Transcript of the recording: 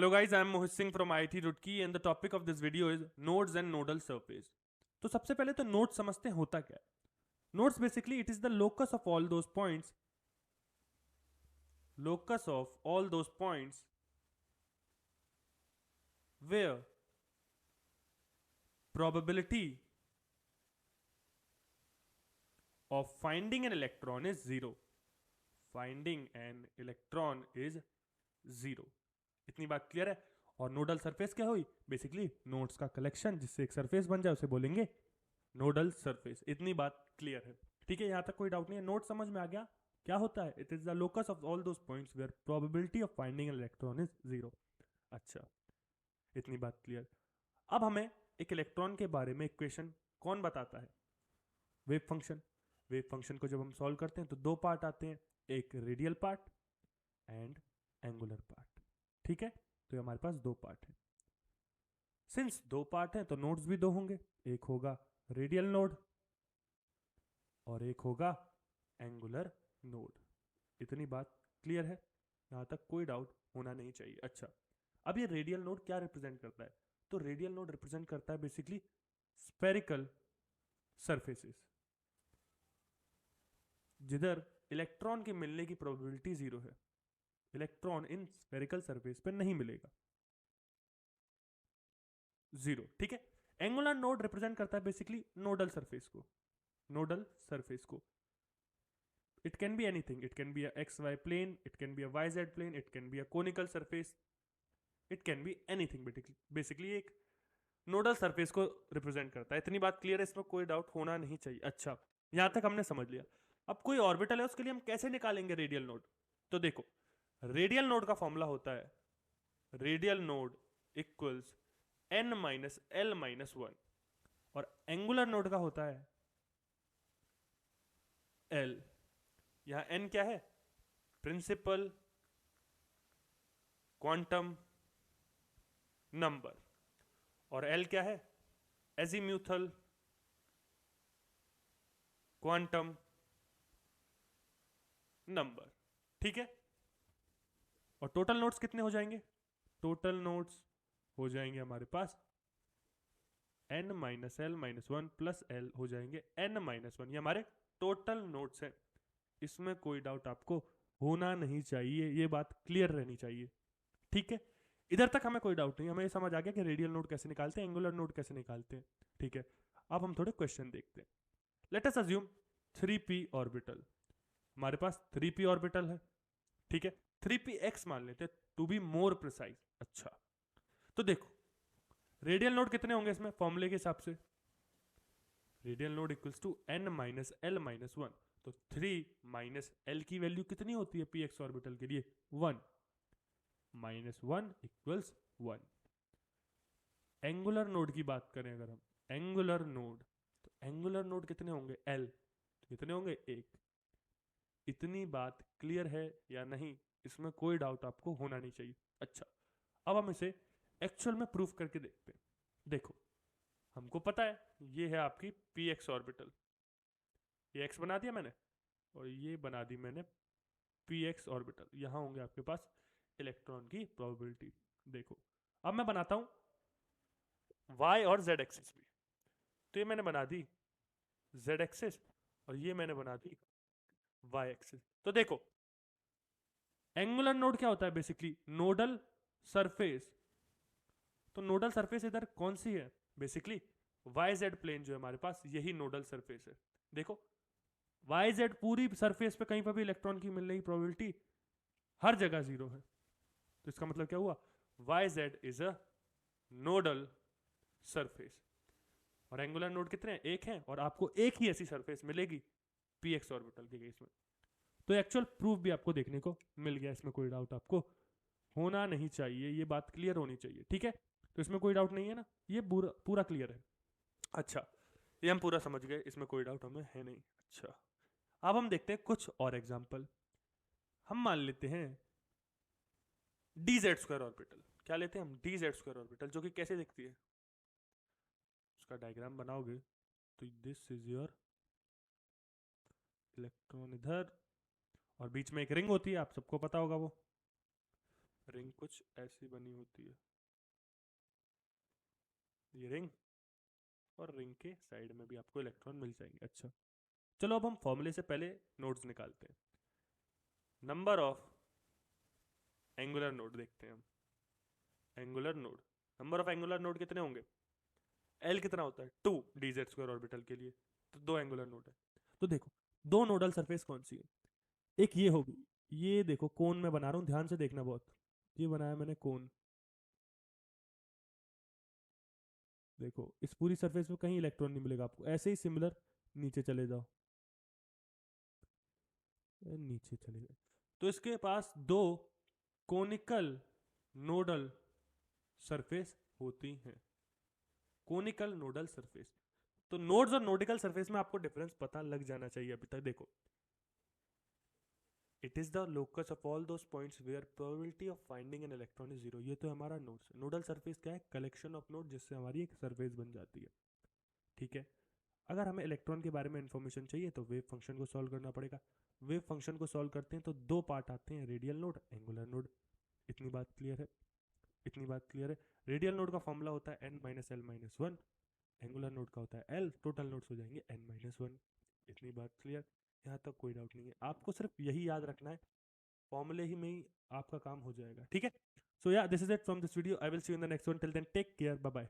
Hello guys, I am Mohit Singh from IIT Roorkee and the topic of this video is nodes and nodal surface. तो सबसे पहले तो node समझते हैं होता क्या है। Nodes basically it is the locus of all those points where probability of finding an electron is zero. Finding an electron is zero. इतनी बात क्लियर है। और नोडल सरफेस क्या हुई? बेसिकली नोड्स का कलेक्शन जिससे एक सरफेस बन जाए उसे बोलेंगे नोडल सरफेस। इतनी बात क्लियर है, ठीक है, यहां तक कोई डाउट नहीं है। नोड समझ में आ गया क्या होता है? It is the locus of all those points where probability of finding an electron is zero. अच्छा, इतनी बात क्लियर। अब हमें एक इलेक्ट्रॉन के बारे में इक्वेशन कौन बताता है? Wave function. वेव फंक्शन को जब हम सॉल्व करते हैं तो दो पार्ट आते हैं, एक radial part and angular part. ठीक है, तो हमारे पास दो पार्ट है। सिंस दो पार्ट है तो नोड्स भी दो होंगे, एक होगा रेडियल नोड और एक होगा एंगुलर नोड। इतनी बात क्लियर है, यहां तक कोई डाउट होना नहीं चाहिए। अच्छा, अब ये रेडियल नोड क्या रिप्रेजेंट करता है? तो रेडियल नोड रिप्रेजेंट करता है बेसिकली स्फेरिकल सरफेसेस, जिधर इलेक्ट्रॉन के मिलने की प्रोबेबिलिटी जीरो है। इलेक्ट्रॉन इन स्फेरिकल सरफेस पे नहीं मिलेगा, जीरो। ठीक है, एंगुलर नोड रिप्रेजेंट करता है बेसिकली नोडल सरफेस को। नोडल सरफेस को it can be anything, it can be a xy plane, it can be a yz plane, it can be a conical surface, it can be anything। Basically एक nodal surface को represent करता है। इतनी बात clear है, इसमें कोई doubt होना नहीं चाहिए। अच्छा, यहां तक हमने समझ लिया। अब कोई ऑर्बिटल है, उसके लिए हम कैसे निकालेंगे रेडियल नोड? तो देखो, रेडियल नोड का फॉर्मूला होता है radial node equals n minus l minus one, और एंगुलर नोड का होता है l। यहां n क्या है? प्रिंसिपल क्वांटम नंबर, और l क्या है? Azimuthal quantum number. ठीक है, और टोटल नोड्स कितने हो जाएंगे? टोटल नोड्स हो जाएंगे हमारे पास n minus l minus one plus L हो जाएंगे n माइनस वन। ये हमारे टोटल नोड्स है, इसमें कोई डाउट आपको होना नहीं चाहिए, ये बात क्लियर रहनी चाहिए। ठीक है, इधर तक हमें कोई डाउट नहीं, हमें समझ आ गया कि रेडियल नोड कैसे निकालते हैं, एंगुलर नोड कैसे निकालते हैं। ठीक है, अब हम थोड़े क्वेश्चन देखते हैं। Let us assume 3p orbital. हमारे पास 3p ऑर्बिटल है, ठीक है, 3px मान लेते हैं टू बी मोर प्रिसाइज। अच्छा, तो देखो रेडियल नोड कितने होंगे इसमें फॉर्मूले के हिसाब से? Radial node equals to n minus l minus one. तो 3 माइनस एल की वैल्यू कितनी होती है px ऑर्बिटल के लिए? 1 minus one equals 1। Angular node की बात करें अगर हम, एंगुलर नोड, तो एंगुलर नोड कितने होंगे? l। तो कितने होंगे? 1। इतनी बात क्लियर है या नहीं? इसमें कोई डाउट आपको होना नहीं चाहिए। अच्छा, अब हम इसे एक्चुअल में प्रूफ करके देखते हैं। देखो, हमको पता है ये है आपकी px ऑर्बिटल, ये x बना दिया मैंने और ये बना दी मैंने px ऑर्बिटल। यहां होंगे आपके पास इलेक्ट्रॉन की प्रोबेबिलिटी। देखो, अब मैं बनाता हूं y और z एक्सिस भी। तो ये मैंने बना दी z एक्सिस और ये मैंने बना दी y एक्सिस। तो देखो, एंगुलर नोड क्या होता है? Basically nodal surface. तो नोडल सरफेस इधर कौन सी है? बेसिकली YZ प्लेन जो है हमारे पास, यही नोडल सरफेस है। देखो, YZ पूरी सरफेस पे कहीं पर भी इलेक्ट्रॉन की मिलने की प्रोबेबिलिटी हर जगह जीरो है। तो इसका मतलब क्या हुआ? YZ is a nodal surface. और एंगुलर नोड कितने हैं? एक है, और आपको एक ही ऐसी सरफेस मिलेगी px ऑर्बिटल के केस में। तो एक्चुअल प्रूफ भी आपको देखने को मिल गया, इसमें कोई डाउट आपको होना नहीं चाहिए, ये बात क्लियर होनी चाहिए। ठीक है, तो इसमें कोई डाउट नहीं है ना, ये पूरा क्लियर है। अच्छा, ये हम पूरा समझ गए, इसमें कोई डाउट हमें है नहीं। अच्छा, अब हम देखते हैं कुछ और एग्जांपल। हम मान लेते हैं dz स्क्वायर ऑर्बिटल। क्या लेते हैं हम? dz स्क्वायर ऑर्बिटल, जो कि कैसे दिखती है? उसका डायग्राम बनाओगे तो दिस इज योर इलेक्ट्रॉन इधर, और बीच में एक रिंग होती है, आप सबको पता होगा वो रिंग कुछ ऐसी बनी होती है, ये रिंग, और रिंग के साइड में भी आपको इलेक्ट्रॉन मिल जाएंगे। अच्छा, चलो अब हम फॉर्मूले से पहले नोड्स निकालते हैं। नंबर ऑफ एंगुलर नोड देखते हैं हम। Angular node, number of angular node कितने होंगे? एल कितना होता है? 2 dz स्क्वायर ऑर्बिटल के लिए, तो 2 एंगुलर नोड है। तो देखो, 2 नोडल सरफेस कौन सी है? एक ये होगी, ये देखो कोन में बना रहा हूँ, ध्यान से देखना बहुत, ये बनाया मैंने कोन। देखो इस पूरी सरफेस में कहीं इलेक्ट्रॉन नहीं मिलेगा आपको। ऐसे ही सिमिलर नीचे चले जाओ, नीचे चले गए, तो इसके पास 2 कोनिकल नोडल सरफेस होती हैं। कोनिकल नोडल सरफेस, तो नोड्स और नोडिकल सरफेस में आपको डिफरेंस पता लग जाना चाहिए अभी तक। देखो, it is the locus of all those points where probability of finding an electron is 0। ये तो हमारा नोड्स। नोडल सरफेस क्या है? कलेक्शन ऑफ नोड जिससे हमारी एक सरफेस बन जाती है। ठीक है, अगर हमें इलेक्ट्रॉन के बारे में इंफॉर्मेशन चाहिए तो वेव फंक्शन को सॉल्व करना पड़ेगा। वेव फंक्शन को सॉल्व करते हैं तो 2 पार्ट आते हैं, रेडियल नोड, एंगुलर नोड। इतनी बात क्लियर है? इतनी बात क्लियर है? रेडियल नोड का फॉर्मूला होता है n minus l minus one, angular node का होता है l, टोटल नोड्स हो जाएंगे n माइनस वन। इतनी बात क्लियर? यहाँ तक कोई डाउट नहीं है? आपको सिर्फ यही याद रखना है, फॉर्मूले ही में ही आपका काम हो जाएगा। ठीक है, सो या this is it from this video. I will see you in the next one. Till then take care, bye bye.